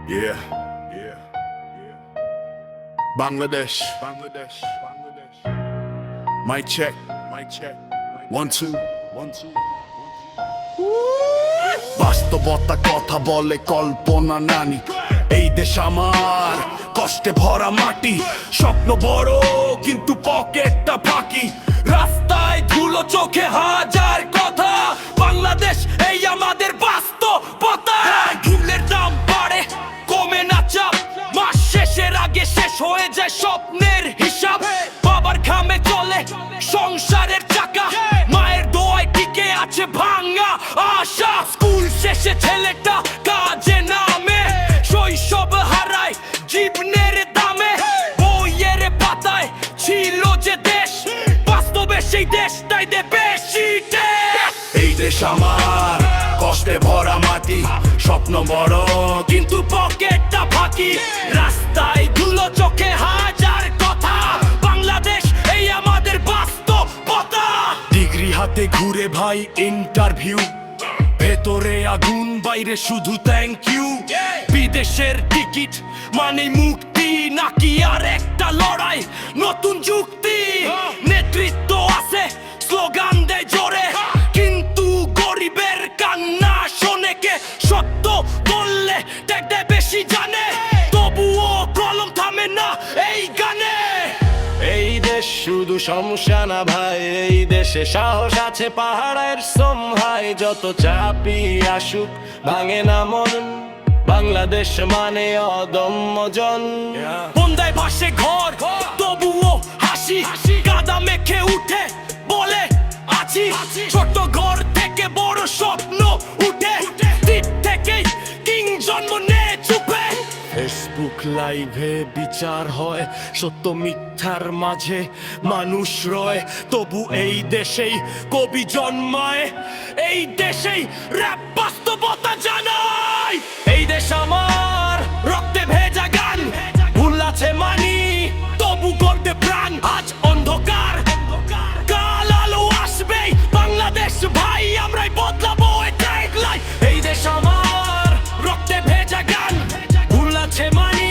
Yeah. Bangladesh. Mic check. 1 2 বাস্তবতা কথা বলে কল্পনা নানি। এই দেশ আমার কষ্টে ভরা মাটি, স্বপ্ন বড় কিন্তু পকেটটা ফাঁকি। রাস্তায় ধুলো চোখে হাজার কথা, বাংলাদেশ এই আমাদের বাস্তবতা। ঘুমের দাম বাড়ে কমে না চাপ, মাস শেষের আগে শেষ হয়ে যায় স্বপ্নের হিসাব। বাবার ঘামে চলে সংসারের চাকা, মায়ের দোয়ায় টিকে আছে ভাঙা আশা। স্কুল শেষে ছেলেটা কাজে নামে, শৈশব হারায় জীবনের দামে। বইয়ের পাতায় ছিল যে দেশ, বাস্তবে সেই দেশটাই দে বেশি দেশ। এই দেশ আমার কষ্টে ভরা মাটি, স্বপ্ন বড় কিন্তু পকেটটা ফাঁকি। রাস্তায় ধুলো চোখে হাজার কথা, বাংলাদেশ এই আমাদের বাস্তবতা। ডিগ্রি হাতে ঘুরে ভাই ইন্টারভিউ, ভেতরে আগুন বাইরে শুধু থ্যাংক ইউ। বিদেশের টিকিট মানে মুক্তি নাকি আর একটা লড়াই নতুন যুক্তি? নেতৃত্ব আছে স্লোগান দেয় জোরে, কিন্তু গরিবের কান্না শোনে কে? সত্য বললে দেখতে বেশি জানে, তবুও কলম থামে না এই গানে। এই দেশ শুধু সমস্যা না ভাই, এই দেশে সাহস আছে পাহাড়ের সম্হাই। যত চাপি আসুক ভাঙে না মন, বাংলাদেশ মানে অদম্য জন। বন্দায় ভাসে ঘর তবুও হাসি, কাদা মেখে উঠে বলে আছি। ছোট ঘর থেকে বড় স্বপ্ন উঠে, দিক থেকেই কিং জন্ম নেয় চুপে। ফেসবুক লাইভে বিচার হয়, সত্য মিথ্যার মাঝে মানুষ রয়। তবু এই দেশেই কবি জন্মায়, এই দেশেই র‍্যাপ বাস্তবতা জানায়। এই দেশ আমার রক্তে ভেজা গান, ভুল আছে মানি তবু গর্বে প্রাণ। আজ অন্ধকার কাল আলো আসবেই, বাংলাদেশ ভাই আমরাই বদলাবো এটাই লাইফ। এই দেশ আমার রক্তে ভেজা গান, ভুল আছে মানি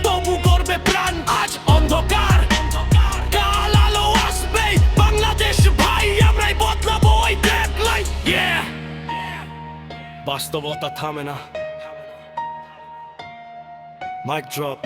তবু গর্বে প্রাণ। আজ অন্ধকার কাল আলো আসবেই, বাংলাদেশ ভাই আমরাই বদলাবো এটাই লাইফ। বাস্তবতা থামে না। Mic drop.